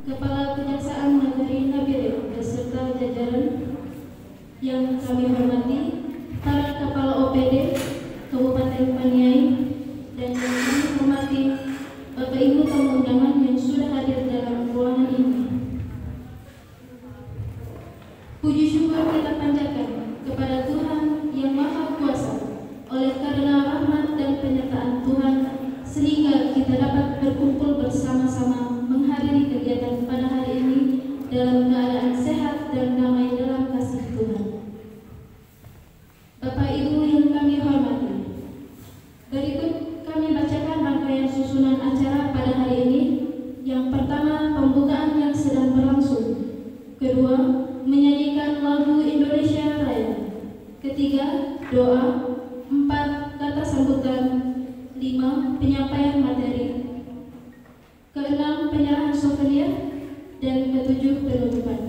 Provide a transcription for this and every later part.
Kepala Kejaksaan Negeri Nabire beserta jajaran yang kami hormati, para Kepala OPD Kabupaten Paniai, dan yang kami hormati Bapak Ibu tamu undangan yang sudah hadir dalam ruangan ini. Puji syukur kita panjatkan kepada Tuhan yang Maha Kuasa oleh karena rahmat dan penyertaan Tuhan sehingga kita dapat berkumpul bersama-sama menghadiri kegiatan pada hari ini dalam keadaan sehat dan damai dalam kasih Tuhan. Bapak Ibu yang kami hormati, berikut kami bacakan rangkaian susunan acara pada hari ini. Yang pertama, pembukaan yang sedang berlangsung. Kedua, menyanyikan lagu Indonesia Raya. Ketiga, doa. 4, kata sambutan. 5, penyampaian materi. Keenam, penyerahan souvenir. Dan ketujuh, penutupan.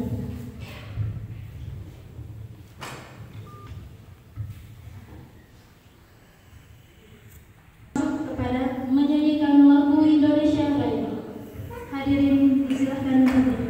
Kepada menyanyikan lagu Indonesia Raya. Hadirin disilahkan berdiri.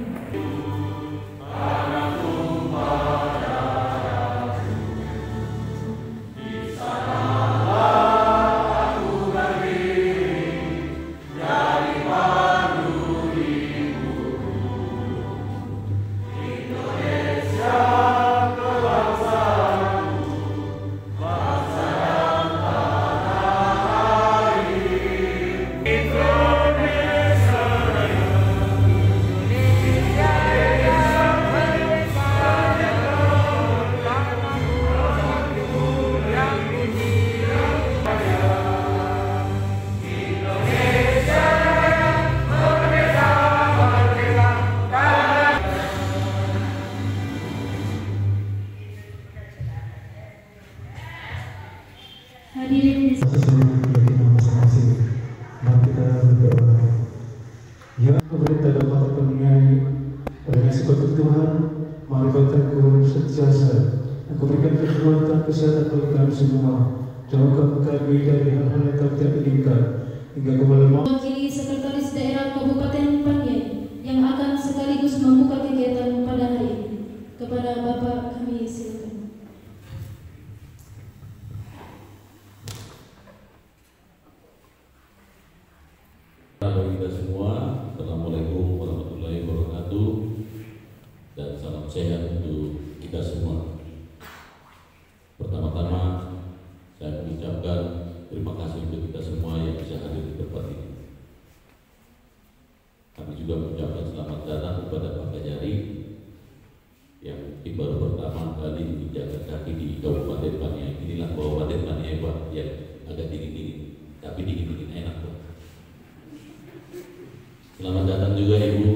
Hadirin di Ya, pemerintah dapat mengenai dengan sekutu Tuhan, marifatku sentiasa. Aku berikan kekuatan kesehatan bagi kami semua. Jauhkan kami dari hal-hal yang kami tidak inginkan, hingga kembali mewakili Sekretaris Daerah Kabupaten Paniai yang akan sekaligus membuka kegiatan pada hari ini. Kepada Bapak kami silakan. Bagi kita semua, Assalamualaikum warahmatullahi wabarakatuh, dan salam sehat untuk kita semua. Pertama-tama, saya mengucapkan terima kasih untuk kita semua yang bisa hadir di tempat ini. Kami juga mengucapkan selamat datang kepada Pak Kajari yang baru pertama kali menginjakkan kaki di Kabupaten Paniai. Inilah Kabupaten Paniai, Pak, yang agak dingin-dingin, tapi dingin-dingin enak, Pak. Selamat datang juga Ibu,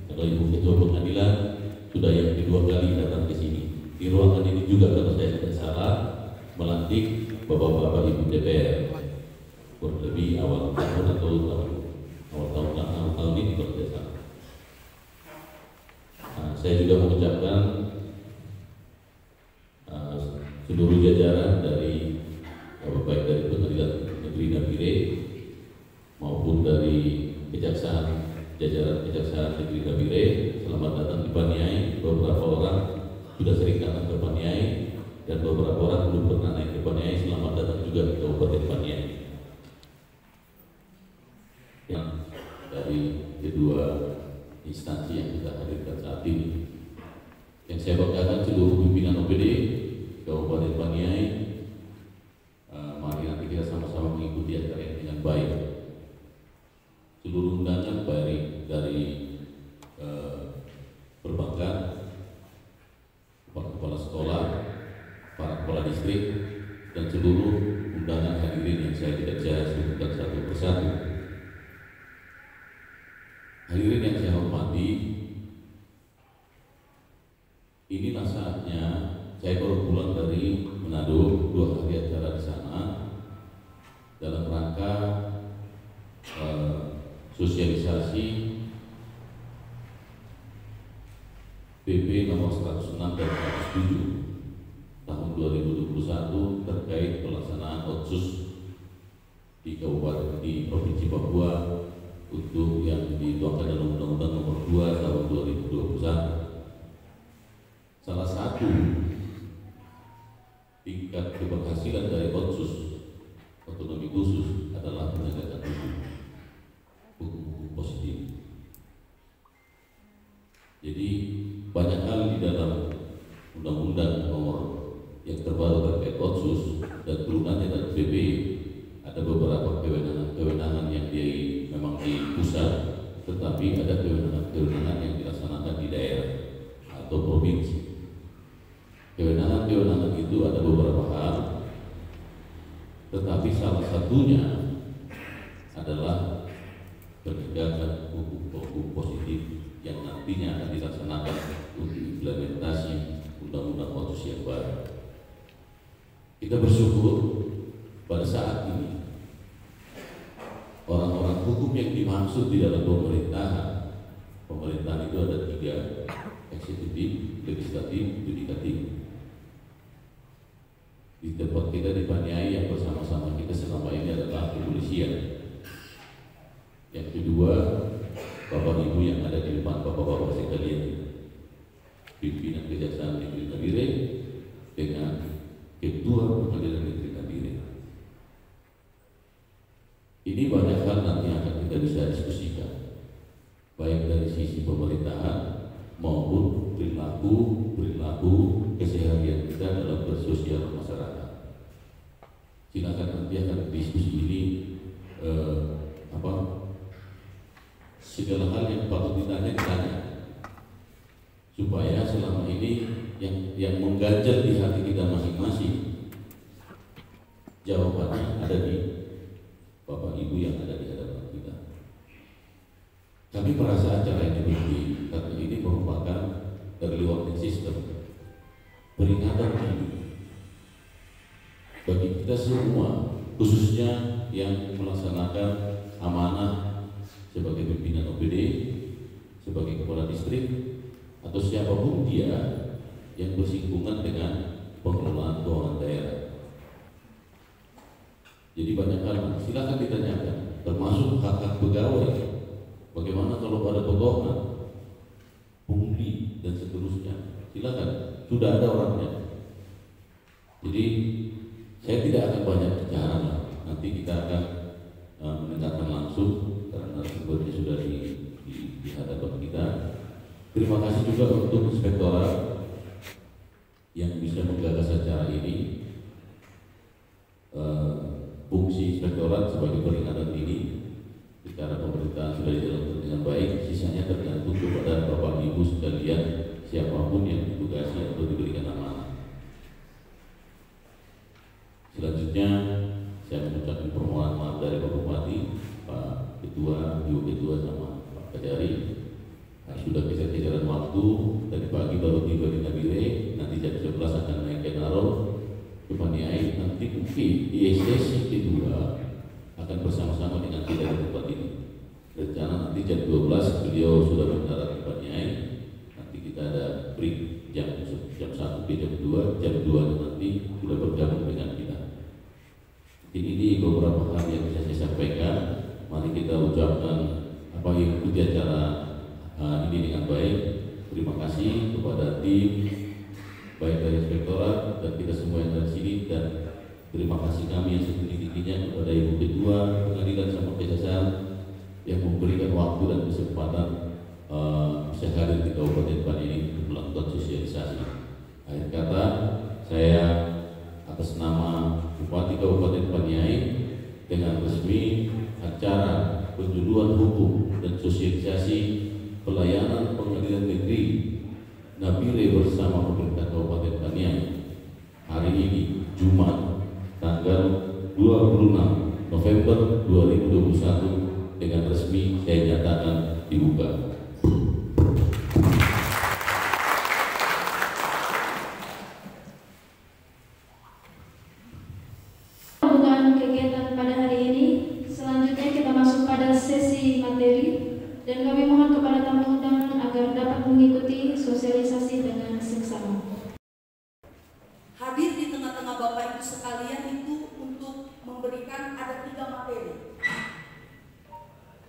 kalau Ibu Ketua Pengadilan sudah yang kedua kali datang ke sini. Di ruangan ini juga kalau saya tidak salah melantik Bapak-bapak Ibu DPR kurang lebih awal tahun atau awal tahun ini kalau tidak salah. Saya juga mengucapkan seluruh jajaran dari baik dari Pengadilan Negeri Nabire maupun dari Kejaksaan, jajaran Kejaksaan Negeri Nabire, selamat datang di Paniai. Beberapa orang sudah sering datang ke Paniai dan beberapa orang belum pernah naik ke Paniai. Selamat datang juga di Kabupaten Paniai. Yang dari kedua instansi yang kita hadirkan saat ini, yang saya banggakan seluruh pimpinan OPD Kabupaten Paniai. Mari nanti kita sama-sama mengikuti acara ini dengan baik. Seluruh undangan baik dari perbankan, kepala sekolah, para kepala distrik, dan seluruh undangan hadirin yang saya tidak bisa sebutkan satu persatu. Hadirin yang saya hormati, inilah saatnya saya baru pulang dari Manado, 2 hari acara di sana dalam rangka sosialisasi PP nomor 106 dan 107 tahun 2021 terkait pelaksanaan Otsus di Provinsi Papua untuk yang dituangkan dalam Undang-Undang nomor 2 2 tahun 2021. Salah satu tingkat keberhasilan dari Otsus otonomi khusus adalah penegakan hukum positif. Jadi banyak hal di dalam undang-undang nomor yang terbaru terkait Otsus dan turunannya dari PB, ada beberapa kewenangan yang memang di pusat, tetapi ada kewenangan yang dilaksanakan di daerah atau provinsi. Kewenangan itu ada beberapa hal, tetapi salah satunya adalah penegakan hukum positif yang nantinya akan dilaksanakan untuk implementasi undang-undang Otsus yang baru. Kita bersyukur pada saat ini orang-orang hukum yang dimaksud di dalam pemerintahan itu ada 3: eksekutif, legislatif, yudikatif. Di tempat kita di Paniai yang bersama-sama kita selama ini adalah kepolisian. Yang kedua, Bapak Ibu yang ada di depan, Bapak-bapak sekalian, pimpinan Kejaksaan Negeri Nabire dengan Ketua Pengadilan Negeri Nabire. Ini banyak hal nanti akan kita bisa diskusikan, baik dari sisi pemerintahan maupun perilaku keseharian kita dalam bersosial masyarakat. Silakan nanti akan diskusi ini segala hal yang patut ditanya, supaya selama ini yang mengganjal di hati kita masing-masing, jawabannya ada di Bapak Ibu yang ada di hadapan kita. Kami merasa acara ini penting karena ini merupakan early warning system, peringatan dini bagi kita semua, khususnya yang melaksanakan amanah sebagai pimpinan OPD, sebagai kepala distrik, atau siapapun dia yang bersinggungan dengan pengelolaan keuangan daerah. Jadi banyak hal silakan ditanyakan, termasuk hak-hak pegawai. Bagaimana kalau pada potongan, pungli dan seterusnya? Silakan, sudah ada orangnya. Jadi saya tidak akan banyak bicara, nanti kita akan mendengarkan langsung karena sumbernya sudah di hadapan kita. Terima kasih juga untuk inspektorat yang bisa menggagas acara ini. Fungsi inspektorat sebagai peringatan dini secara pemerintahan sudah dijalankan dengan baik. Sisanya tergantung kepada Bapak Ibu sekalian, siapapun yang ditugasi atau diberikan amanah. Selanjutnya saya mengucapkan permohonan maaf dari Pak Bupati, Pak Ketua, Ibu Ketua sama Pak Kajari. Sudah kejar-kejaran waktu, tadi pagi baru tiba di Nabire, nanti jam 11 akan naik ke Naro ke Paniai. Nanti mungkin di sesi kedua akan bersama-sama dengan kita di tempat ini. Rencana nanti jam 12 beliau sudah mendarat di Paniai. Nanti kita ada break jam 1 ke jam 2, jam 2 nanti sudah bergabung dengan kita. Ini beberapa hal yang bisa saya sampaikan. Mari kita ucapkan ikuti acara ini dengan baik. Terima kasih kepada tim baik dari inspektorat dan kita semua yang dari sini, dan terima kasih kami yang setinggi-tingginya kepada Ibu Ketua Pengadilan sama Kejaksaan yang memberikan waktu dan kesempatan bisa hadir di Kabupaten Paniai untuk melakukan sosialisasi. Akhir kata, saya atas nama Bupati Kabupaten Paniai dengan resmi acara penjuluan hukum dan sosialisasi pelayanan pengadilan negeri Nabire bersama pemerintah Kabupaten Paniai hari ini Jumat tanggal 26 November 2021 dengan resmi saya nyatakan dibuka. Pembukaan kegiatan pada hari ini. Selanjutnya kita masuk pada sesi materi, dan kami mohon kepada tamu undangan agar dapat mengikuti sosialisasi dengan seksama. Hadir di tengah-tengah Bapak Ibu sekalian itu untuk memberikan ada 3 materi.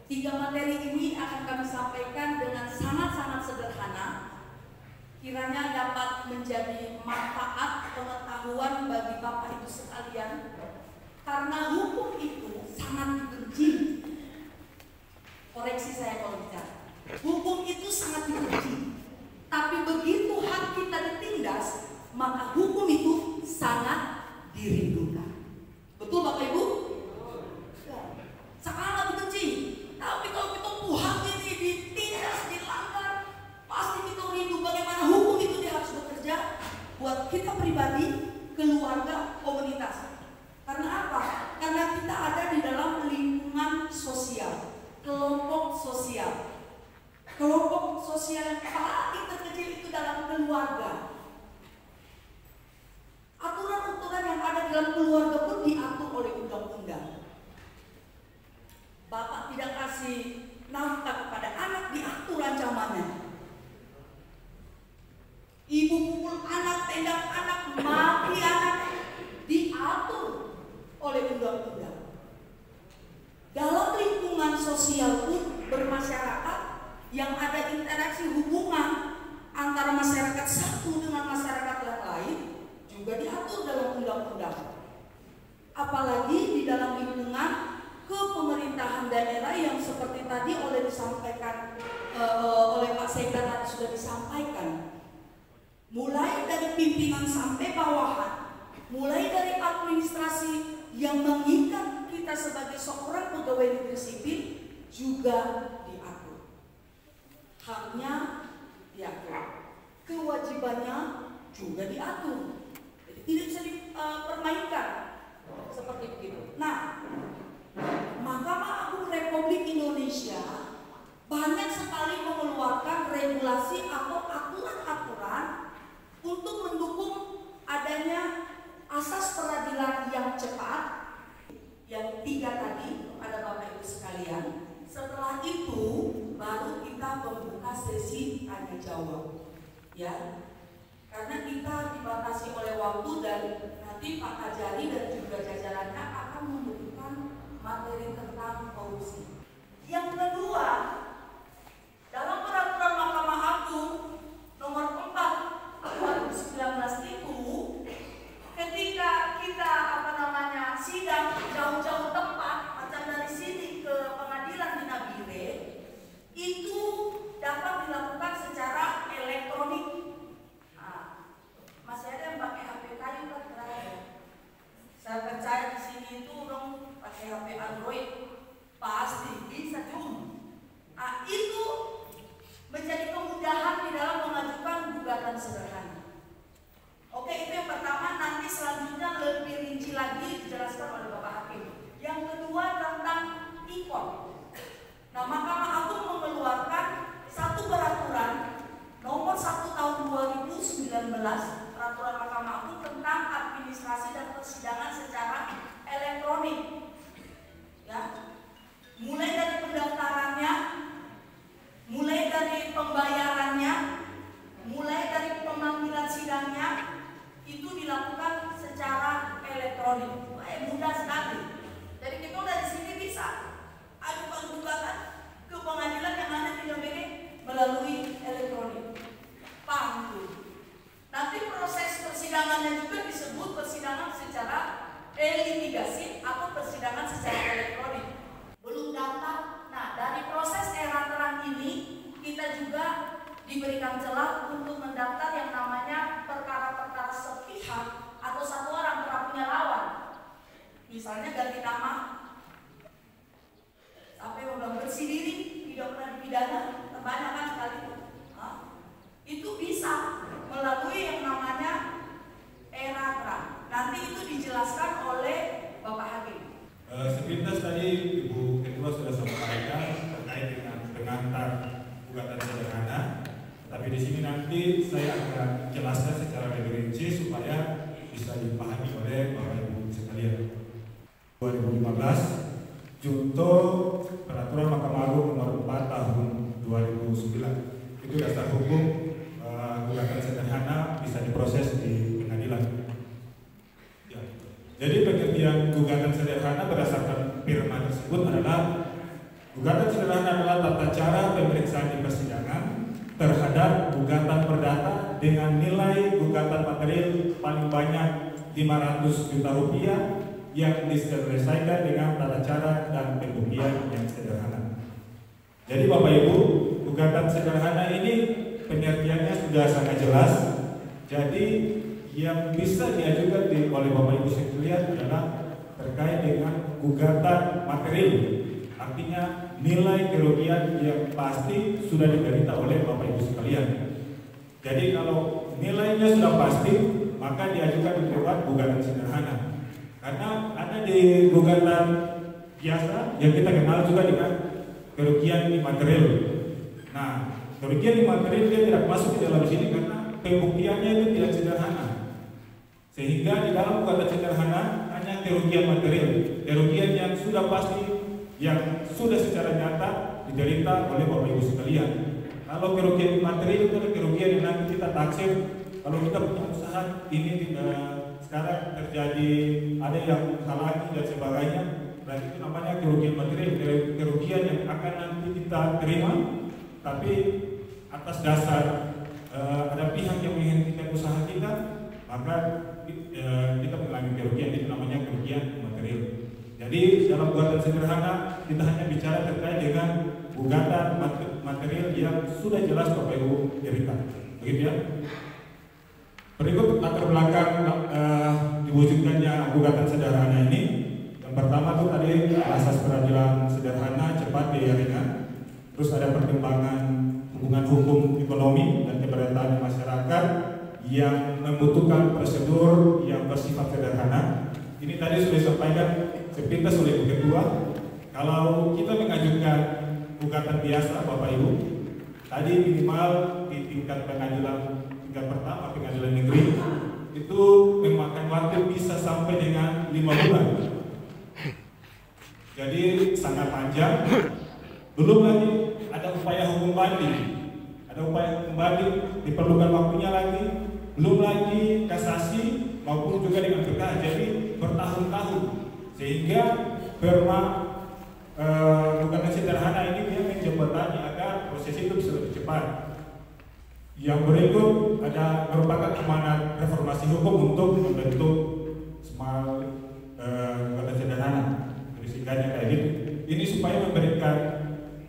3 materi ini akan kami sampaikan dengan sangat menjadi manfaat pengetahuan bagi Bapak Ibu sekalian, karena hukum itu sangat dibenci. Koreksi saya kalau bicara, hukum itu sangat dibenci, tapi begitu hak kita ditindas, maka hukum itu sangat dirindukan. Betul Bapak Ibu? Sangat dibenci. Tapi kalau kita hak ini ditindas, dilanggar, pasti kita rindu bagaimana hukum itu dia harus bekerja buat kita pribadi, keluarga, komunitas. Karena apa? Karena kita ada di dalam lingkungan sosial, kelompok sosial. Kelompok sosial yang paling terkecil itu dalam keluarga. Aturan-aturan yang ada di dalam keluarga pun diatur oleh undang-undang. Bapak tidak kasih nafkah kepada anak, diatur ancamannya. Ibu pukul anak, tendang anak, maki anak, diatur oleh undang-undang. Dalam lingkungan sosial pun bermasyarakat yang ada interaksi hubungan antara masyarakat satu dengan masyarakat yang lain juga diatur dalam undang-undang. Apalagi di dalam lingkungan kepemerintahan daerah yang seperti tadi disampaikan oleh Pak Sekda tadi sudah disampaikan. Mulai dari pimpinan sampai bawahan, mulai dari administrasi yang mengikat kita sebagai seorang pegawai negeri sipil juga diatur. Haknya diatur, kewajibannya juga diatur. Jadi tidak bisa dipermainkan seperti begitu. Nah, Mahkamah Agung Republik Indonesia banyak sekali mengeluarkan regulasi atau aturan-aturan untuk mendukung adanya asas peradilan yang cepat. Yang 3 tadi ada Bapak Ibu sekalian. Setelah itu baru kita membuka sesi tanya jawab. Ya. Karena kita dibatasi oleh waktu dan nanti Pak Kajari dan juga jajarannya akan memberikan materi tentang korupsi. Yang kedua, dalam peraturan Mahkamah Agung nomor 4 2019 itu, ketika kita sidang jauh-jauh tempat, macam dari sini ke pengadilan di Nabire, itu dapat dilakukan secara elektronik. Masih ada yang pakai HP kayu kan terakhir. Saya percaya di sini itu dong pakai HP Android pasti bisa Zoom. Itu menjadi kemudahan di dalam mengajukan gugatan sederhana. Oke, itu yang pertama. Nanti selanjutnya lebih rinci lagi dijelaskan oleh Bapak Hakim. Yang kedua tentang e-court. Nah, Mahkamah Agung mengeluarkan satu peraturan nomor 1 tahun 2019, peraturan Mahkamah Agung tentang administrasi dan persidangan secara elektronik. Ya. Mulai dari pendaftarannya, mulai dari pembayarannya, mulai dari pemanggilan sidangnya, itu dilakukan secara elektronik. Mudah sekali. Jadi kita dari sini bisa ajukan gugatan ke pengadilan yang ada di Nabire melalui elektronik. Paham? Nanti proses persidangannya juga disebut persidangan secara litigasi atau persidangan secara elektronik. Belum daftar. Nah, dari proses era terang ini kita juga diberikan celah untuk mendaftar yang namanya perkara-perkara sepihak atau satu orang pernah punya lawan. Misalnya ganti nama, sampai udah bersih diri, tidak pernah dipidana, kebanyakan sekali itu. Itu bisa melalui yang namanya era terang. Nanti itu dijelaskan oleh Bapak Hakim. Sepintas tadi Ibu Ketua sudah sampaikan terkait dengan pengantar gugatan sederhana. Tapi di sini nanti saya akan jelaskan secara lebih rinci supaya bisa dipahami oleh Bapak Ibu sekalian. 2015 Junto Peraturan Mahkamah Agung nomor 4 tahun 2009 itu dasar hukum gugatan sederhana bisa diproses di pengadilan. Ya. Jadi pengertian gugatan sederhana berdasarkan firman tersebut adalah gugatan sederhana adalah tata cara pemeriksaan di persidangan terhadap gugatan perdata dengan nilai 500 juta rupiah yang diselesaikan dengan tata cara dan pembuktian yang sederhana. Jadi Bapak Ibu, gugatan sederhana ini pengertiannya sudah sangat jelas. Jadi yang bisa diajukan oleh Bapak Ibu sekalian adalah terkait dengan gugatan material, artinya nilai kerugian yang pasti sudah diderita oleh Bapak Ibu sekalian. Jadi kalau nilainya sudah pasti, maka diajukan lewat gugatan sederhana. Karena ada di gugatan biasa yang kita kenal juga dengan kerugian imaterial. Nah, kerugian imaterial dia tidak masuk di dalam sini karena pembuktiannya itu tidak sederhana. Sehingga di dalam gugatan sederhana hanya kerugian material, kerugian yang sudah pasti, yang sudah secara nyata diderita oleh Bapak Ibu sekalian. Kalau kerugian material itu adalah kerugian yang nanti kita taksir. Kalau kita punya usaha ini sekarang terjadi ada yang halangi dan sebagainya, berarti itu namanya kerugian material, kerugian yang akan nanti kita terima, tapi atas dasar ada pihak yang menghentikan usaha kita, maka kita mengalami kerugian, itu namanya kerugian material. Jadi dalam gugatan sederhana kita hanya bicara terkait dengan gugatan material yang sudah jelas Bapak Ibu derita, begitu ya. Berikut latar belakang diwujudkannya gugatan sederhana ini. Yang pertama itu tadi asas peradilan sederhana, cepat, biaya ringan. Terus ada pertimbangan hubungan hukum, ekonomi, dan keberatan masyarakat yang membutuhkan prosedur yang bersifat sederhana. Ini tadi sudah disampaikan sepintas oleh Bu Ketua. Kalau kita mengajukan gugatan biasa, Bapak Ibu, tadi minimal di tingkat pengadilan tingkat pertama, pengadilan negeri, itu memakan waktu bisa sampai dengan 5 bulan. Jadi sangat panjang. Belum lagi ada upaya hukum banding, diperlukan waktunya lagi. Belum lagi kasasi maupun juga dengan perkara, jadi bertahun-tahun. Sehingga gugatan sederhana ini dia menjembatani agar proses itu bisa lebih cepat. Yang berikut merupakan amanat reformasi hukum untuk membentuk small gugatan sederhana. Jadi singkatnya kayak gitu. Ini supaya memberikan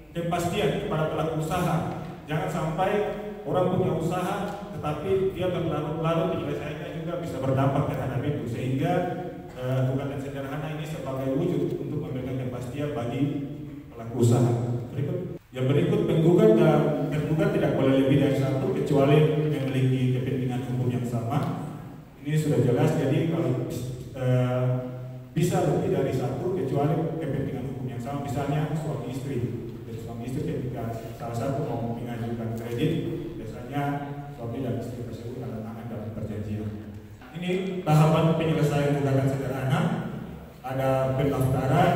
kepastian kepada pelaku usaha. Jangan sampai orang punya usaha tetapi dia berlarut-larut, penyelesaiannya juga bisa berdampak terhadap itu. Sehingga gugatan sederhana ini sebagai wujud untuk memberikan kepastian bagi pelaku usaha. Yang berikut penggugat dan tergugat tidak boleh lebih dari satu kecuali memiliki kepentingan hukum yang sama. Ini sudah jelas. Jadi kalau bisa lebih dari satu kecuali kepentingan hukum yang sama, misalnya suami istri. Jadi suami istri ketika salah satu mau mengajukan kredit, biasanya suami dan istri tersebut tanda tangan dalam perjanjian. Ini tahapan penyelesaian gugatan sederhana. Ada pendaftaran,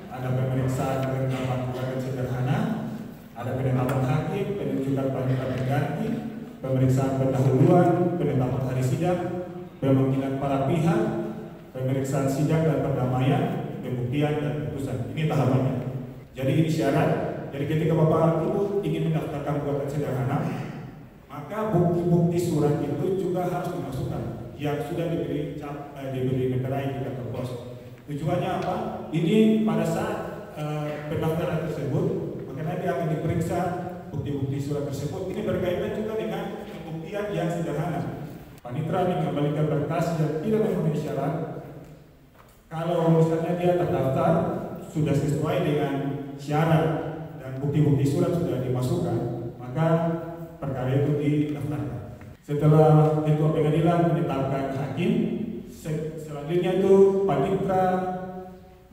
ada pemeriksaan kelengkapan gugatan sederhana, ada penetapan hakim, penunjukan panitia pengganti, pemeriksaan pendahuluan, penetapan hari sidang, pemanggilan para pihak, pemeriksaan sidang dan perdamaian, pembuktian dan putusan. Ini tahapannya. Jadi ini syarat. Jadi ketika Bapak Ibu ingin mendaftarkan gugatan sederhana, maka bukti-bukti surat itu juga harus dimasukkan yang sudah diberi meterai di kantor pos. Tujuannya apa? Ini pada saat pendaftaran tersebut, makanya dia akan diperiksa bukti-bukti surat tersebut. Ini berkaitan juga dengan pembuktian yang sederhana. Panitra mengembalikan berkas yang tidak memenuhi syarat. Kalau misalnya dia terdaftar sudah sesuai dengan syarat dan bukti-bukti surat sudah dimasukkan, maka perkara itu didaftarkan. Setelah ketua pengadilan menetapkan hakim, selanjutnya itu panitra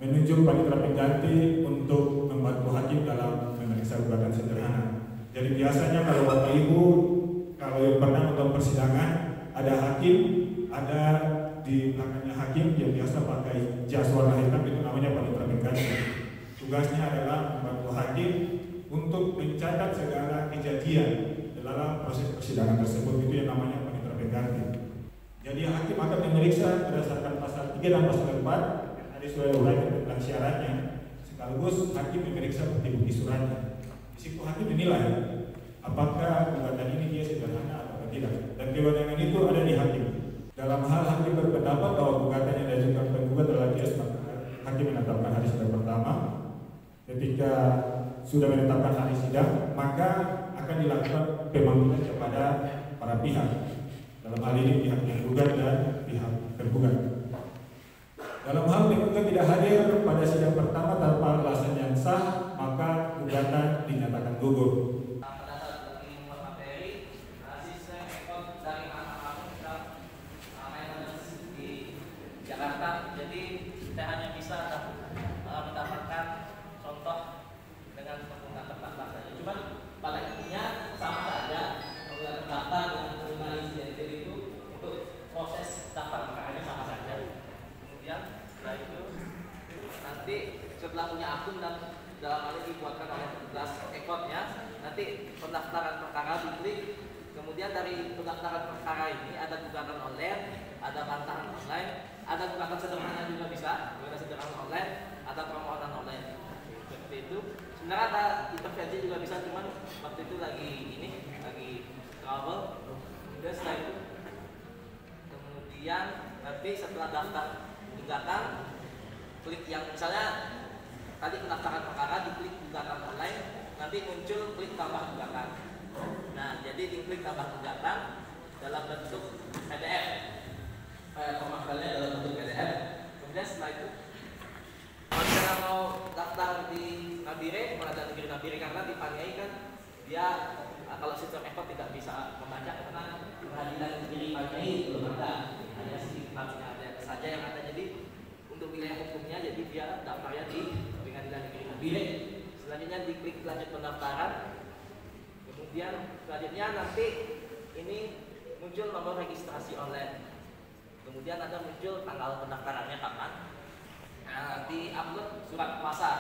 menunjuk panitra pengganti untuk membantu hakim dalam memeriksa gugatan sederhana. Jadi biasanya kalau Bapak Ibu kalau yang pernah nonton persidangan, ada hakim, ada di belakangnya hakim yang biasa pakai jas warna hitam, itu namanya panitra pengganti. Tugasnya adalah membantu hakim untuk mencatat segala kejadian dalam proses persidangan tersebut, itu yang namanya panitra pengganti. Jadi hakim akan memeriksa berdasarkan pasal 3 dan pasal 4 yang tadi sudah uraikan tentang syaratnya, sekaligus hakim memeriksa bukti-bukti suratnya. Di situ hakim menilai apakah gugatan ini dia sederhana atau tidak, dan kewenangan itu ada di hakim. Dalam hal hakim berpendapat bahwa gugatan yang diajukan penggugat adalah bias, maka hakim menetapkan hari sidang pertama. Ketika sudah menetapkan hari sidang, maka akan dilakukan pemanggilan kepada para pihak. Dalam hal ini pihak penggugat dan pihak tergugat. Dalam hal penggugat tidak hadir pada sidang pertama tanpa alasan yang sah, maka gugatan dinyatakan gugur. Jadi kita hanya bisa mendapatkan contoh dengan penggunaan tempat saja. Cuman pada intinya sama saja penggunaan tempat dengan penggunaan insidentil itu untuk proses daftar perkaranya sama saja. Kemudian setelah itu nanti setelah punya akun dan dalam hal ini dibuatkan oleh petugas ekotnya, nanti pendaftaran perkara diklik. Kemudian dari pendaftaran perkara ini ada gugatan online, ada bantahan online, ada gugatan sederhana juga bisa, gugatan sederhana online, ada permohonan online. Seperti itu. Sebenarnya ada intervensi juga bisa, cuman waktu itu lagi trouble. Kemudian setelah itu, kemudian nanti setelah daftar gugatan, klik yang misalnya tadi pendaftaran perkara, diklik gugatan online, nanti muncul klik tambah gugatan. Nah, jadi diklik tambah gugatan dalam bentuk PDF. Pemakalnya dalam bentuk PDF. Kemudian setelah itu, kalau kita mau daftar di Nabire, Pengadilan Negeri Nabire, karena di Paniai kan dia kalau sistem ekot tidak bisa membaca karena Pengadilan Negeri Paniai belum ada, hanya si kitabnya ada saja yang ada. Jadi untuk wilayah hukumnya, jadi dia daftarnya di Pengadilan Negeri Nabire. Selanjutnya diklik lanjut pendaftaran. Kemudian selanjutnya nanti ini muncul nomor registrasi online. Kemudian ada muncul tanggal pendaftarannya kapan. Nah, nanti upload surat kuasa.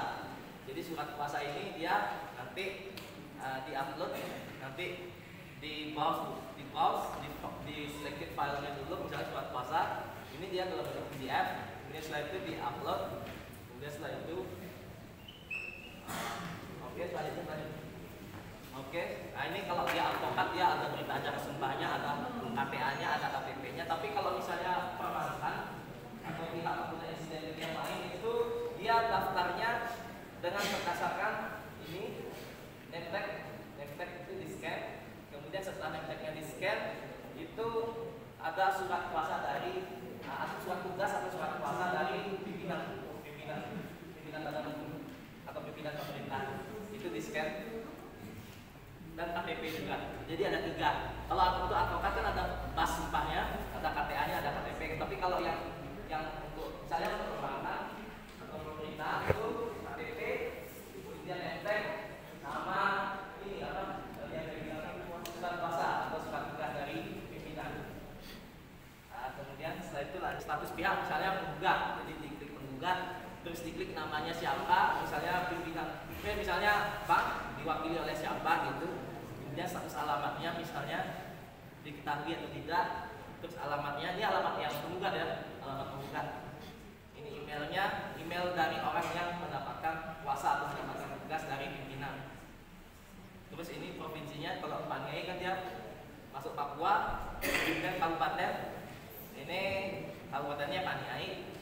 Jadi surat kuasa ini dia nanti di-upload, nanti di selected filenya dulu, misalnya surat kuasa. Ini dia dalam bentuk PDF. Kemudian setelah itu di-upload. Kemudian setelah itu selanjutnya. Oke, nah ini kalau dia advokat, dia ada berita acara sumpahnya, ada KTA-nya, ada KTP-nya. Tapi kalau misalnya perbankan atau pihak pengguna insiden yang lain, itu dia daftarnya dengan berdasarkan ini name tag itu di scan. Kemudian setelah name tag-nya di scan, itu ada surat kuasa dari surat tugas atau surat kuasa dari pimpinan tanda hukum atau pimpinan pemerintah, itu di scan. Dan KTP juga. Jadi ada 3. Kalau untuk advokat kan ada bas sumpahnya, ada KTA-nya, ada KTP. Tapi kalau yang untuk misalnya untuk perbankan atau pemerintah itu KTP, kemudian name, nama ini apa? Yang dibilang surat kuasa atau surat tugas dari pimpinan. Nah, kemudian setelah itu status pihak, misalnya penggugat. Jadi diklik penggugat, terus diklik namanya siapa, misalnya pimpinan, misalnya bank diwakili oleh siapa gitu. Kemudian status alamatnya misalnya diketahui atau tidak. Terus alamatnya, ini alamat yang penggugat ya, alamat penggugat. Ini emailnya, email dari orang yang mendapatkan kuasa atau mendapatkan tugas dari pimpinan. Terus ini provinsinya, kalau Paniai kan dia masuk Papua, kemudian kabupaten. Ini kabupatennya Paniai.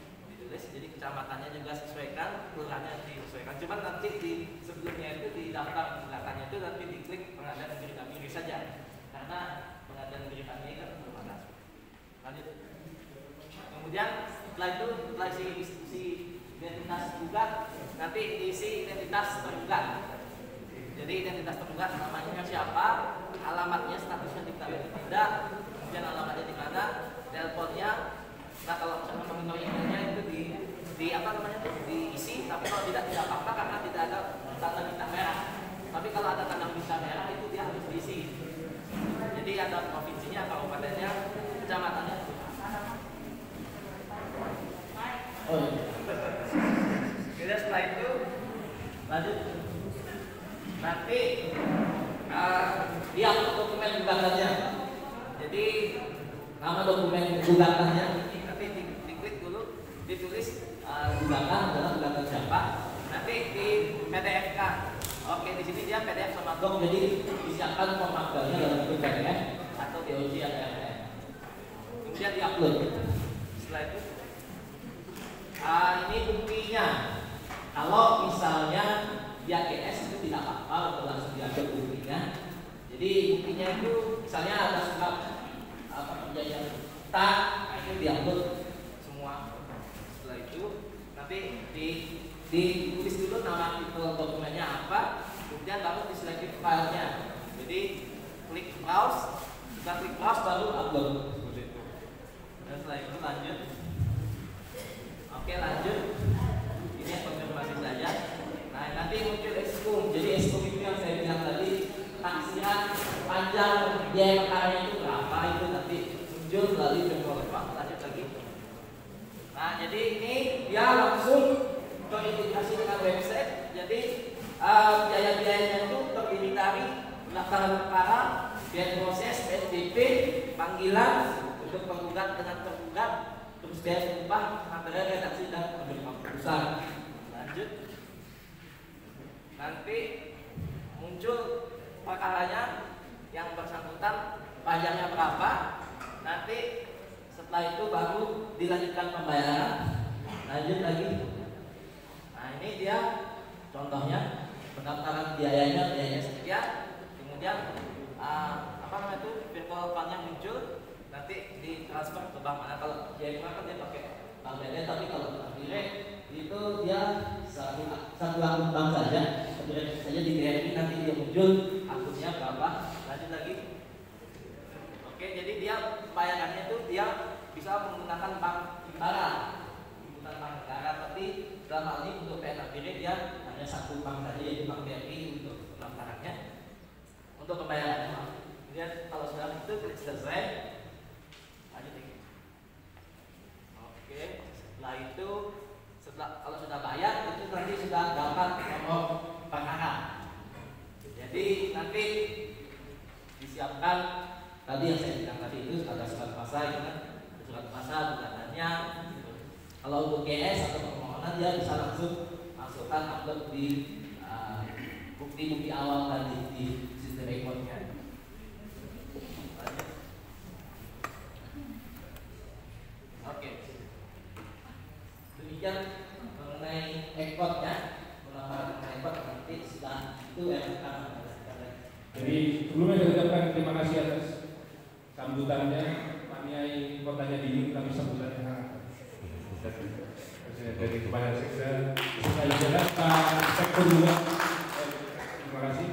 Jadi kecamatannya juga sesuaikan, kelurahannya disesuaikan. Cuma nanti di sebelumnya itu di daftar gugatannya itu nanti diklik Pengadilan Negeri Nabire saja, karena Pengadilan Negeri Paniai kan belum ada. Lanjut. Kemudian setelah itu, setelah isi identitas gugat, nanti diisi identitas tergugat. Jadi identitas tergugat namanya siapa, alamatnya, statusnya diketahui atau tidak, kemudian alamatnya di mana, teleponnya. Nah, kalau misalnya mengetahui emailnya itu di apa namanya tuh diisi, tapi kalau tidak apa-apa karena tidak ada tanda bintang merah. Tapi kalau ada tanda bintang merah itu dia harus diisi. Jadi ada provinsinya, kabupatennya, kecamatannya. Oh iya. Kemudian setelah itu lanjut. Nanti dia upload dokumen gugatannya. Jadi nama dokumen gugatannya nanti diklik dulu, ditulis gugatan adalah gugatan siapa. Nanti di PDF-kan. Oke, di sini dia PDF sama doc, jadi disiapkan format filenya dalam bentuk PDF atau DOC atau RTF. kemudian diupload. Setelah itu ini buktinya. Kalau misalnya dia GS itu tidak apa-apa untuk langsung diupload buktinya. Jadi buktinya itu misalnya ada surat perjanjian kita, itu diupload semua. Setelah itu nanti ditulis dulu nama titel dokumennya apa, kemudian baru diseleksi filenya. Jadi klik browse, kita klik browse baru upload seperti itu. Dan setelah itu lanjut. Oke, lanjut. Ini konfirmasi saja. Nah, nanti muncul eskum. Jadi eskum itu yang saya bilang tadi, taksiran panjang biaya perkaranya itu berapa, itu nanti muncul melalui performa. Lanjut lagi. Nah, jadi ini dia langsung terintegrasi dengan website. Jadi biaya-biayanya itu terdiri dari pendaftaran perkara, biaya proses, PSDP, panggilan untuk penggugat dengan tergugat, terus biaya upah, material redaksi dan keputusan. Lanjut. Nanti muncul perkaranya yang bersangkutan, pajaknya berapa. Nanti setelah itu baru dilanjutkan pembayaran. Lanjut lagi. Nah, ini dia contohnya pendaftaran biayanya sekian. Kemudian virtual fund-nya muncul, nanti ditransfer ke bank mana. Kalau biaya kan dia pakai bank BRI, tapi kalau bank BRI itu dia satu akun bank saja, saja di BRI, nanti dia muncul akunnya berapa. Lanjut lagi. Oke, jadi dia bayarannya itu dia bisa menggunakan bank himbara, bukan bank negara, tapi dalam hal ini untuk PNBRI dia hanya satu bank saja, yaitu bank BRI untuk pendaftarannya, untuk pembayarannya. Kemudian kalau sudah itu klik selesai. Lanjut lagi. Oke, setelah itu kalau sudah bayar itu nanti sudah dapat nomor perkara. Jadi nanti disiapkan tadi yang saya bilang tadi itu ada surat kuasa, itu kan surat kuasa gugatannya. Kalau untuk GS atau permohonan dia bisa langsung masukkan upload di bukti-bukti awal tadi di sistem rekodnya. Oke, demikian mengenai rekodnya. Mengenai rekod nanti sudah itu yang akan. Jadi sebelumnya saya ucapkan terima kasih atas sambutannya. Maniai kotanya dingin tapi sambutannya hangat. Dari kepada sekda saya jalan Pak Sektor juga. Terima kasih.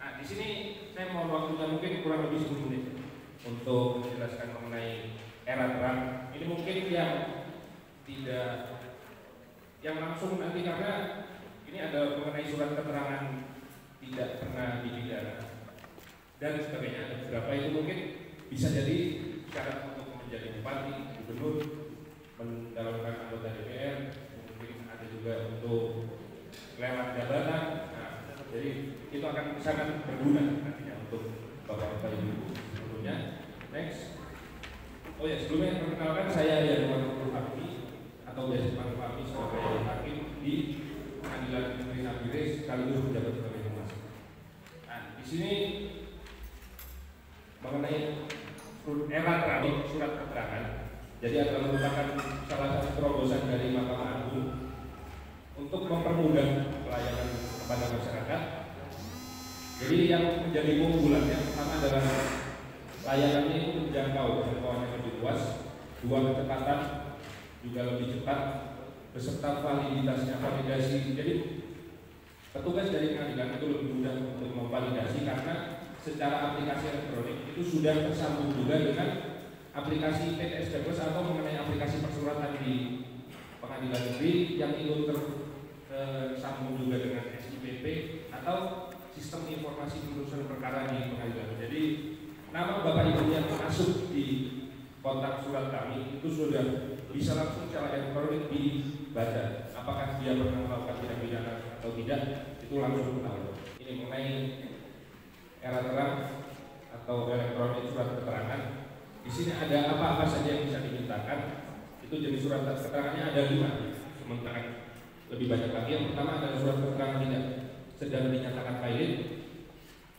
Nah, di sini saya mau waktunya mungkin kurang lebih 10 menit untuk menjelaskan mengenai era terang. Ini mungkin yang langsung nanti, karena ini ada mengenai surat keterangan tidak pernah dipidana dan sebagainya, ada beberapa itu mungkin bisa jadi syarat untuk menjadi bupati, gubernur, mendalangkan anggota DPR, mungkin ada juga untuk lewat jabatan. Nah, jadi itu akan sangat berguna nantinya untuk bapak-bapak ibu sebelumnya. Next. Oh ya, sebelumnya perkenalkan saya Yanuar Fahmi atau biasa dipanggil Fahmi sebagai hakim di Pengadilan Negeri Nabire sekaligus menjabat sebagai humas. Nah, di sini mengenai era terakhir surat keterangan. Jadi adalah merupakan salah satu terobosan dari Mahkamah Agung untuk mempermudah pelayanan kepada masyarakat. Jadi yang menjadi keunggulannya pertama adalah layanannya itu jangkauannya lebih luas, dua kecepatan juga lebih cepat, beserta validasi. Jadi petugas dari pengadilan itu lebih mudah untuk memvalidasi karena secara aplikasi elektronik itu sudah tersambung juga dengan aplikasi PTS Plus atau mengenai aplikasi persuratan di pengadilan negeri yang ikut tersambung juga dengan SIPP atau sistem informasi penelusuran perkara di pengadilan. Jadi nama bapak ibu yang masuk di kontak surat kami itu sudah bisa langsung secara elektronik dibaca. Apakah dia pernah melakukan tindak pidana atau tidak, itu langsung tahu. Ini mengenai era terang atau elektronik surat keterangan. Di sini ada apa-apa saja yang bisa dimintakan. Itu jenis surat keterangannya ada 5. Sementara lebih banyak lagi. Yang pertama adalah surat keterangan tidak sedang dinyatakan valid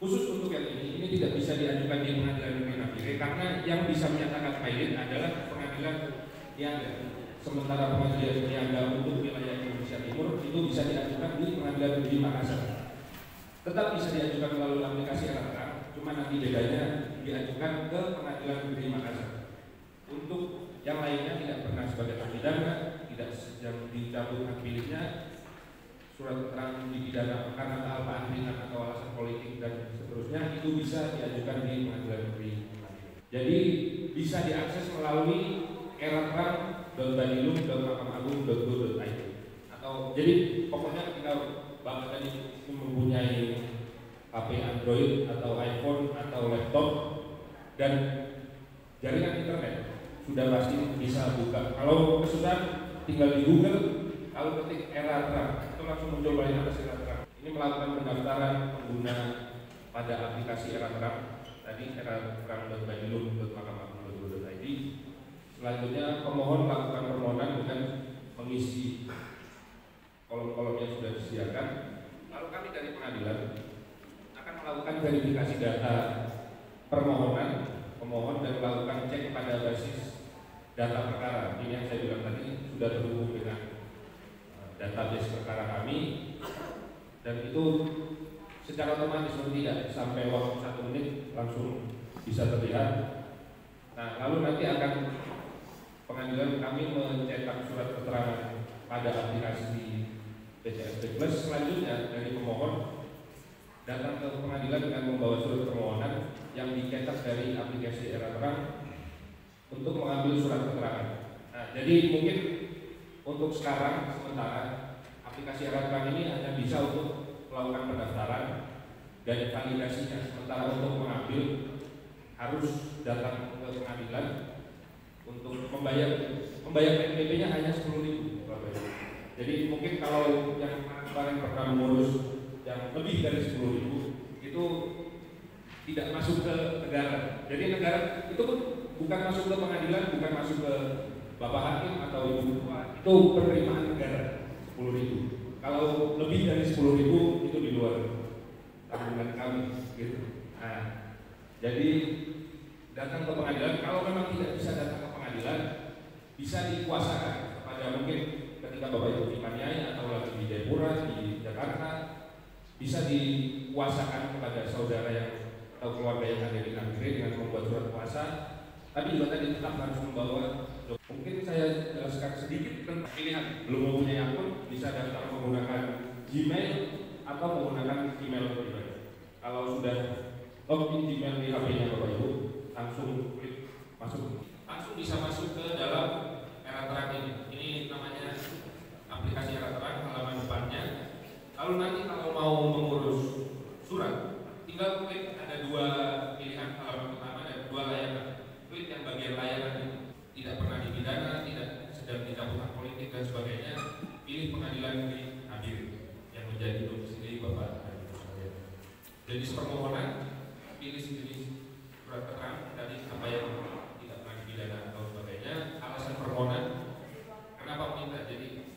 khusus untuk yang ini tidak bisa diajukan di pengadilan negeri Nabire karena yang bisa menyatakan valid adalah pengadilan niaga. Sementara pengadilan niaga untuk wilayah Indonesia Timur itu bisa diajukan di pengadilan negeri Makassar. Tetap bisa diajukan melalui aplikasi elektronik, cuma nanti bedanya diajukan ke pengadilan negeri Makassar. Untuk yang lainnya tidak pernah sebagai terpidana, tidak sedang dicabut hak miliknya, surat keterangan dipidana karena kealpaan ringan atau alasan politik dan seterusnya, itu bisa diajukan di pengadilan negeri. Jadi bisa diakses melalui eraterang.badilung.mahkamah-agung.go.id atau jadi pokoknya tinggal Bapak tadi mempunyai HP Android atau iPhone atau laptop dan jaringan internet sudah pasti bisa buka. Kalau kesusahan tinggal di Google, kalau ketik eraterang itu langsung muncul paling atas eraterang. Ini melakukan pendaftaran pengguna pada aplikasi eraterang tadi eraterang.badilung.mahkamah-agung.go.id. Selanjutnya pemohon melakukan permohonan dengan mengisi kolom-kolom yang sudah disediakan. Lalu kami dari pengadilan akan melakukan verifikasi data permohonan pemohon dan melakukan cek pada basis data perkara. Ini yang saya bilang tadi sudah terhubung dengan database perkara kami dan itu secara otomatis tidak sampai waktu 1 menit langsung bisa terlihat. Nah, lalu nanti akan pengadilan kami mencetak surat keterangan pada aplikasi PCSP Plus. Selanjutnya dari pemohon datang ke pengadilan dengan membawa surat permohonan yang dicetak dari aplikasi eraterang untuk mengambil surat keterangan. Nah, jadi mungkin untuk sekarang sementara aplikasi eraterang ini hanya bisa untuk melakukan pendaftaran dan validasinya. Sementara untuk mengambil harus datang ke pengadilan untuk membayar PNBP-nya hanya 10.000. Jadi mungkin kalau yang kemarin pernah mengurus yang lebih dari 10.000 itu tidak masuk ke negara. Jadi negara itu bukan masuk ke pengadilan, bukan masuk ke Bapak Hakim atau Ibu Ketua, itu penerimaan negara 10.000. Kalau lebih dari 10.000 itu di luar tanggungan kami, gitu. Nah, jadi datang ke pengadilan. Kalau memang tidak bisa datang ke pengadilan, bisa dikuasakan kepada mungkin ketika Bapak Ibu di Paniai atau lagi di Jayapura, di Jakarta, bisa dikuasakan kepada saudara yang atau keluarga yang ada di Nabire dengan membuat surat kuasa. Tapi juga tadi tetap harus membawa. Mungkin saya jelaskan sedikit tentang pilihan. Belum mempunyai akun, bisa daftar menggunakan Gmail atau menggunakan email pribadi. Kalau sudah login Gmail di HP-nya Bapak Ibu, langsung klik masuk. Langsung bisa masuk ke dalam eraterang ini. Ini namanya aplikasi eraterang, halaman depannya. Lalu nanti kalau mau mengurus surat, tinggal klik, ada 2 pilihan, halaman pertama dan 2 layanan. Klik yang bagian layanan ini. Tidak pernah dipidana, tidak sedang dicabut hak politik dan sebagainya. Pilih pengadilan negeri Nabire yang menjadi domisili Bapak dan Ibu saya. Jadi permohonan pilih jenis surat keterangan tadi apa yang tidak pernah dipidana atau sebagainya. Alasan permohonan kenapa minta, jadi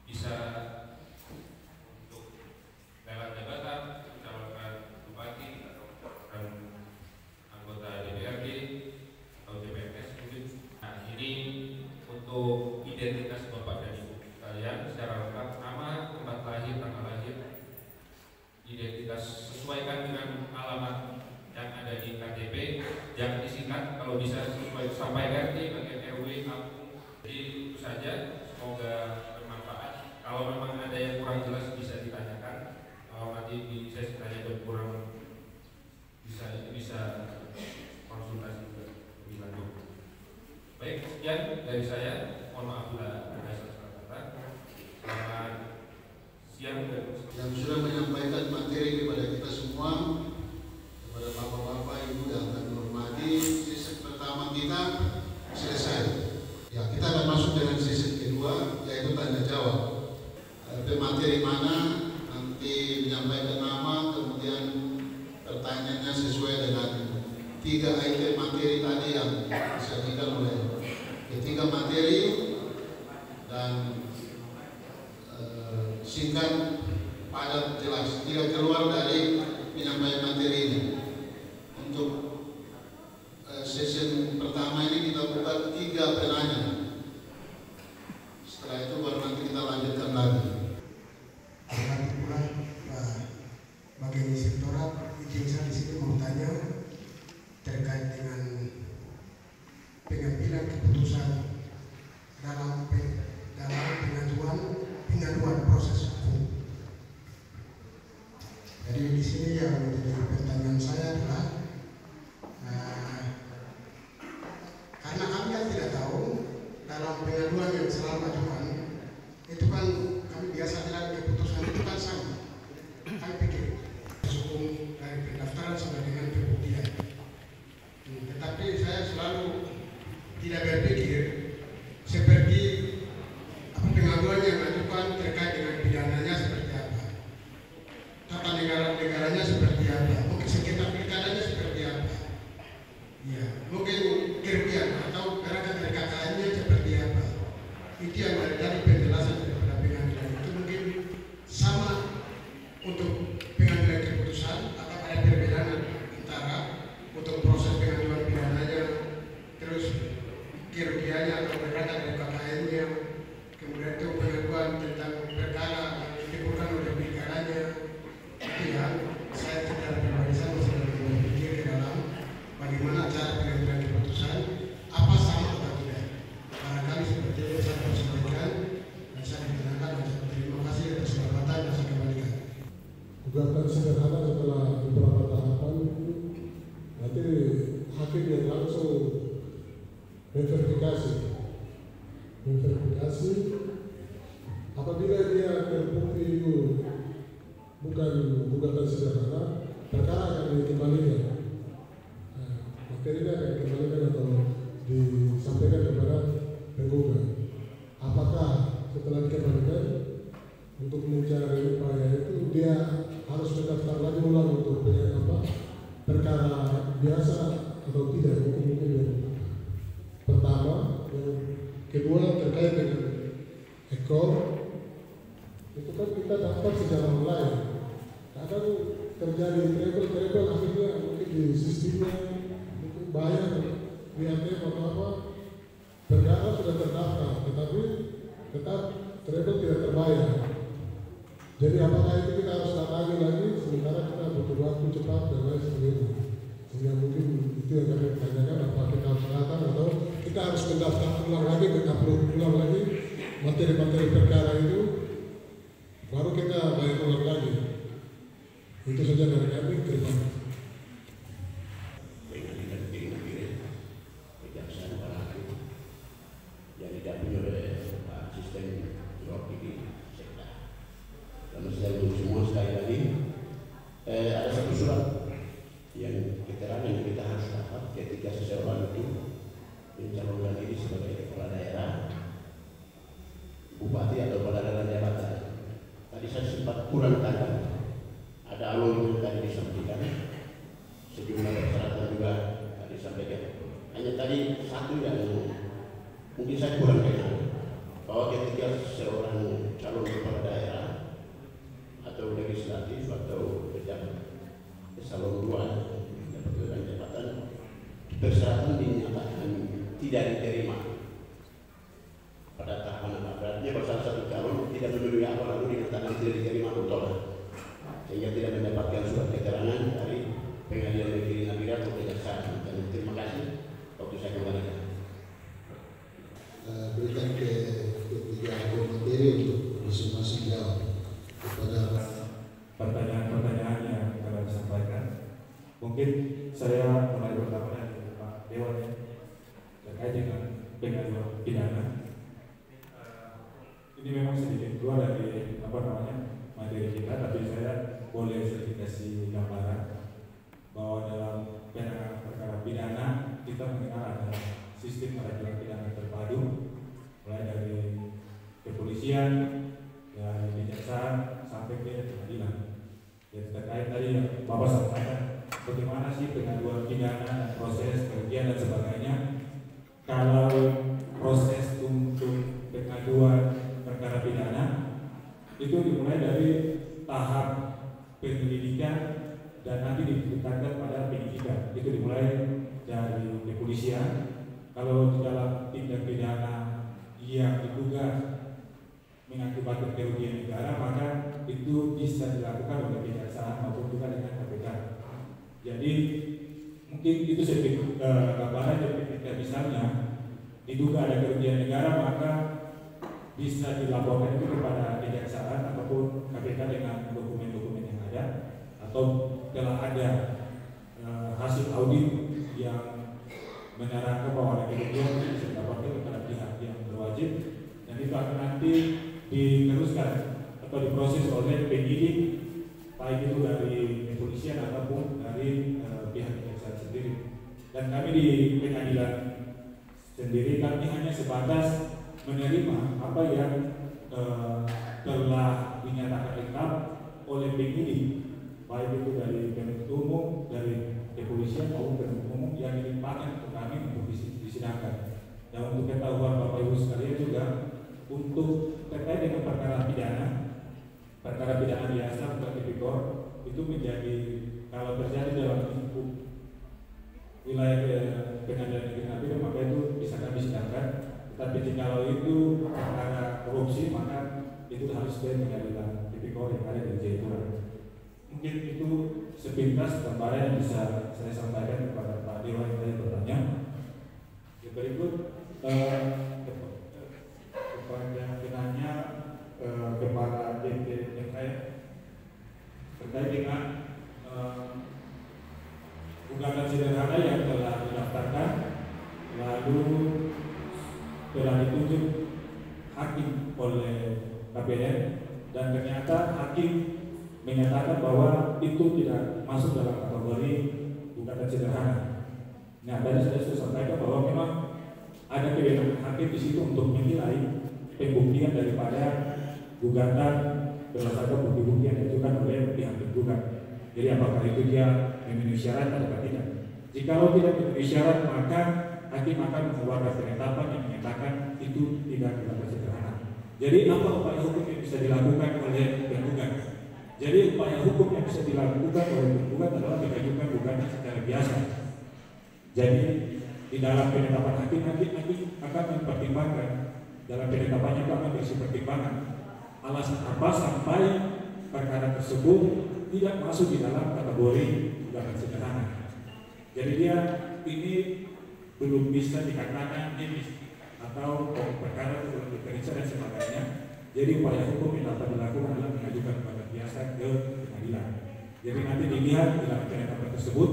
bisa untuk lelang jabatan, calonkan bupati atau anggota DPRD atau DPRS mungkin. Nah, ini untuk identitas Bapak dan Ibu sekalian secara lengkap, nama, tempat lahir, tanggal lahir, identitas sesuaikan dengan alamat yang ada di KTP, jangan disingkat, kalau bisa sesuai sampai RT, bagian RW, kampung. Jadi itu saja, semoga bermanfaat. Kalau memang ada yang kurang jelas bisa ditanyakan. Kalau nanti di sesi tanya jawab kurang bisa konsultasi lebih lanjut. Baik, sekian dari saya. Mohon maaf bila ada salah kata. Selamat siang yang sudah menyampaikan materi kepada kita semua, kepada bapak-bapak, ibu yang kami hormati. Sesi pertama kita selesai. Ya, kita akan masuk dengan sesi kedua, yaitu tanya jawab. Pemateri mana nanti menyampaikan nama, kemudian pertanyaannya sesuai dengan 3 item materi tadi yang disajikan oleh ketiga materi dan singkat, padat, jelas, tidak keluar dari penyampaian materi ini. Untuk sesi pertama ini kita buka 3 penanya. Setelah itu baru nanti kita lanjutkan lagi. Bagi inspektorat, izin saya di sini mau tanya terkait dengan pengambilan keputusan dalam pengaduan proses hukum. Jadi di sini yang menjadi pertanyaan saya adalah karena kami kan tidak tahu dalam pengaduan yang selalu ajukan itu kan kami biasa bilang keputusan itu kan sama. Kami pikir hukum dari pendaftaran sampai dengan pembuktian. Tetapi saya selalu tidak berpikir seperti pengaduan yang diajukan terkait dengan pidananya seperti apa, tata negaranya seperti apa, mungkin sengketa pilkadanya seperti apa, ya mungkin kerugian atau berangkat dari KKN-nya seperti apa. Itu yang dari penjelasan daripada pengadilan itu mungkin sama untuk pengambilan keputusan atau ada perbedaan antara untuk proses pengaduan pidananya, terus kerugiannya atau berangkat dari KKN-nya, kemudian itu pengaduan tentang perkara yang ditimbulkan oleh pilkadanya. Itu yang saya tidak pribadi saya masih berpikir ke dalam bagaimana cara pengambilan keputusan, apa sama atau tidak. Barangkali seperti itu saya harus sampaikan dan saya dikenakan dan saya terima kasih atas kesempatan yang saya kembalikan. Gugatan sederhana setelah beberapa tahapan nanti hakim yang langsung memverifikasi apabila dia terbukti itu bukan gugatan sederhana, perkara akan dikembalikan, materinya akan dikembalikan atau disampaikan kepada penggugat. Apakah setelah dikembalikan untuk mencari upaya itu dia harus mendaftar lagi ulang untuk perkara biasa atau tidak? Mungkin yang pertama, yang kedua terkait dengan ekor itu kan kita daftar secara online. Kadang terjadi travel akhirnya mungkin di sistemnya mungkin bayar di ATM atau apa, perkara sudah terdaftar tetapi tetap travel tidak terbayar. Jadi apakah itu kita harus tangani lagi sementara kita butuh waktu cepat dan lain sebagainya. Sehingga mungkin itu yang kami tanyakan, apa kita harus datang atau kita harus mendaftar ulang lagi, mengupload ulang lagi materi-materi perkara itu, baru kita bayar ulang lagi. Itu saja dari kami. Terima kasih. Pengadilan tinggi negeri, kejaksaan para hakim yang didampingi oleh Pak Asisten Rocky Sekda. Dan saya semua sekali lagi ada satu surat yang keterangan yang kita harus dapat ketika seseorang itu mencalonkan diri sebagai kepala daerah, bupati atau kepala daerah jabatan. Tadi saya sempat kurang tanya, ada alur yang tadi disampaikan, sejumlah persyaratan juga tadi disampaikan. Hanya tadi satu yang mungkin saya kurang kenal, bahwa ketika seorang calon kepala daerah atau legislatif atau pejabat eselon 2 dapat jabatan, persyaratan dinyatakan tidak diterima pada tahapan apa, berarti kalau salah satu calon tidak memenuhi apa lalu dinyatakan tidak diterima betul, sehingga tidak mendapatkan surat keterangan dari Pengadilan Negeri Nabire atau Kejaksaan. Dan terima kasih, waktu saya kembalikan. Berikan ke ketiga materi untuk masing-masing jawab kepada pertanyaan-pertanyaan yang akan disampaikan. Mungkin saya mulai pertama dari Pak Dewan ya, terkait dengan pengaduan pidana. Ini memang sedikit keluar dari materi kita, tapi saya boleh sedikit kasih gambaran bahwa dalam penanganan perkara pidana kita mengenal ada sistem peradilan pidana terpadu, mulai dari kepolisian, dari kejaksaan sampai ke pengadilan. Jadi terkait tadi yang Bapak sampaikan, bagaimana sih pengaduan pidana dan proses kerugian dan sebagainya. Kalau proses untuk pengaduan perkara pidana itu dimulai dari tahap penyelidikan dan dimulai dari kepolisian. Kalau di dalam tindak pidana yang diduga mengakibatkan kerugian negara, maka itu bisa dilakukan oleh kejaksaan maupun juga dengan KPK. Jadi mungkin itu sedikit gambaran. Ketika misalnya diduga ada kerugian negara, maka bisa dilaporkan itu kepada kejaksaan ataupun KPK dengan dokumen-dokumen yang ada, atau telah ada hasil audit yang menyarankan bahwa ada kerugian bisa dilaporkan kepada pihak yang berwajib, dan itu akan nanti diteruskan atau diproses oleh penyidik, baik itu dari kepolisian ataupun dari pihak kejaksaan sendiri. Dan kami di pengadilan sendiri, kami hanya sebatas menerima apa yang telah dinyatakan lengkap oleh penyidik, baik itu dari penuntut umum, dari kepolisian maupun penuntut umum yang dilimpahkan ke kami untuk disidangkan. Dan untuk ketahuan Bapak Ibu sekalian juga, untuk terkait dengan perkara pidana biasa atau tipikor, itu menjadi, kalau terjadi dalam lingkup wilayah pengadilan negeri Nabire, maka itu bisa kami sidangkan. Tetapi jika itu perkara korupsi, maka itu harus ke pengadilan tipikor yang ada di Jayapura. Mungkin itu sepintas gambaran yang bisa saya sampaikan kepada Pak Dewa yang tadi bertanya. Yang berikut kepada penanya kepada DPR terkait dengan gugatan sederhana yang telah didaftarkan, lalu telah ditunjuk hakim oleh KPN, dan ternyata hakim menyatakan bahwa itu tidak masuk dalam kategori gugatan sederhana. Nah, tadi saya sudah sampaikan bahwa memang ada kewenangan hakim di situ untuk menilai pembuktian daripada gugatan berdasarkan bukti-bukti yang diajukan oleh pihak tergugat. Jadi apakah itu dia memenuhi syarat atau tidak? Jikalau tidak memenuhi syarat, maka hakim akan mengeluarkan penetapan yang menyatakan itu tidak gugatan sederhana. Jadi apa upaya hukum yang bisa dilakukan oleh penggugat? Jadi upaya hukum yang bisa dilakukan oleh penggugat adalah mengajukan gugatan secara biasa. Jadi di dalam penetapan hakim akan mempertimbangkan, dalam penetapannya itu akan berisi pertimbangan alasan apa sampai perkara tersebut tidak masuk di dalam kategori gugatan sederhana. Jadi dia ini belum bisa dikatakan ini atau perkara itu belum diperiksa dan sebagainya. Jadi upaya hukum yang dapat dilakukan adalah mengajukan gugatan biasa ke pengadilan. Jadi nanti dilihat dalam penetapan tersebut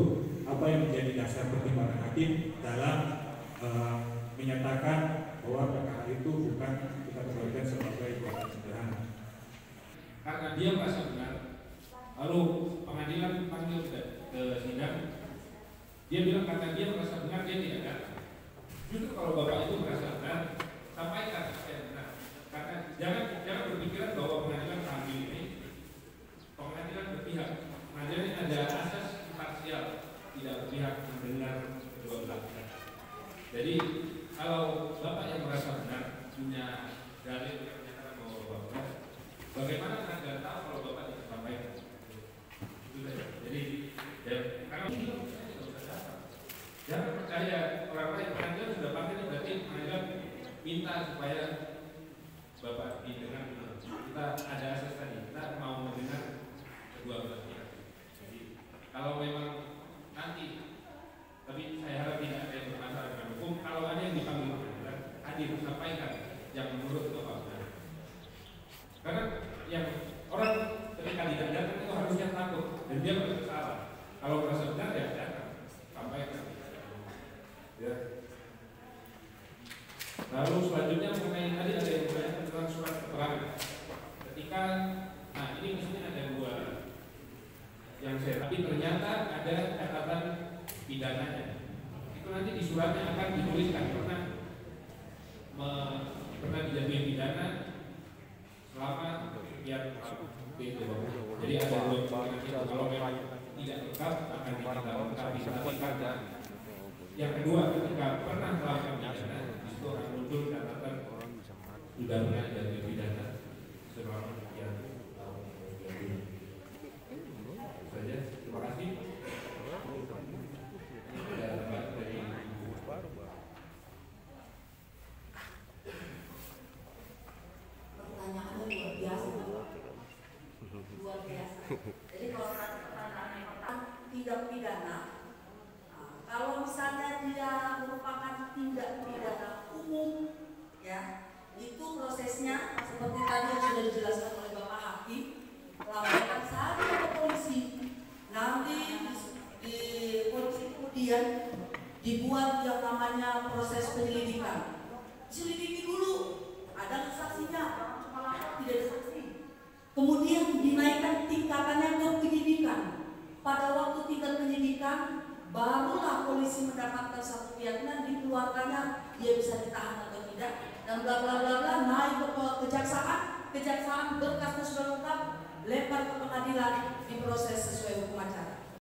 apa yang menjadi dasar pertimbangan hakim dalam menyatakan bahwa perkara itu bukan kita kategorikan sebagai gugatan sederhana. Karena dia merasa benar, lalu pengadilan panggil ke sidang, dia bilang karena dia merasa benar dia tidak datang. Justru kalau bapak itu merasa benar, sampaikan saya benar. Karena jangan berpikiran bahwa pengadilan panggil ini pengadilan berpihak. Pengadilan ini ada asas imparsial, tidak berpihak, mendengar kedua belah pihak. Jadi kalau bapak yang merasa benar punya dalil yang menyatakan bahwa bapak benar, bagaimana Anda tahu kalau bapak tidak sampaikan? Itu saja. Jadi karena itu saya tidak usah datang. Jangan percaya orang lain. Pengadilan sudah panggil, berarti pengadilan minta supaya bapak didengar. Kita ada asas tadi, kita mau mendengar kedua belah pihak. Jadi kalau memang nanti, tapi saya harap tidak ada yang bermasalah dengan hukum. Kalau ada yang dipanggil pengadilan, hadir sampaikan yang menurut bapak benar. Karena yang orang ketika tidak datang itu harusnya takut dan dia merasa salah. Kalau merasa benar ya datang, sampaikan. Ya. Lalu selanjutnya mengenai tadi ada yang bertanya tentang surat keterangan. Ketika, nah ini mestinya ada dua yang saya, tapi ternyata ada catatan pidananya. Itu nanti di suratnya akan dituliskan pernah dijatuhi pidana selama sekian tahun. Jadi ada dua kemungkinan itu. Kalau memang tidak lengkap akan diminta lengkap. Yang kedua, ketika pernah melakukan pidana, di situ akan muncul catatan sudah pernah dijatuhi pidana selama sekian tahun. Itu saja. Terima kasih. prosesnya seperti tadi yang sudah dijelaskan oleh Bapak Hakim, laporkan saja ke polisi. Nanti di polisi kemudian dibuat yang namanya proses penyelidikan. Selidiki dulu, ada saksinya, cuma lapor tidak ada saksi. Kemudian dinaikkan tingkatannya ke penyidikan. Pada waktu tingkat penyidikan, barulah polisi mendapatkan satu keyakinan dikeluarkannya dia bisa ditahan atau tidak, dan bla bla bla bla, naik ke kejaksaan berkasnya sudah lengkap, lempar ke pengadilan, diproses sesuai hukum acara.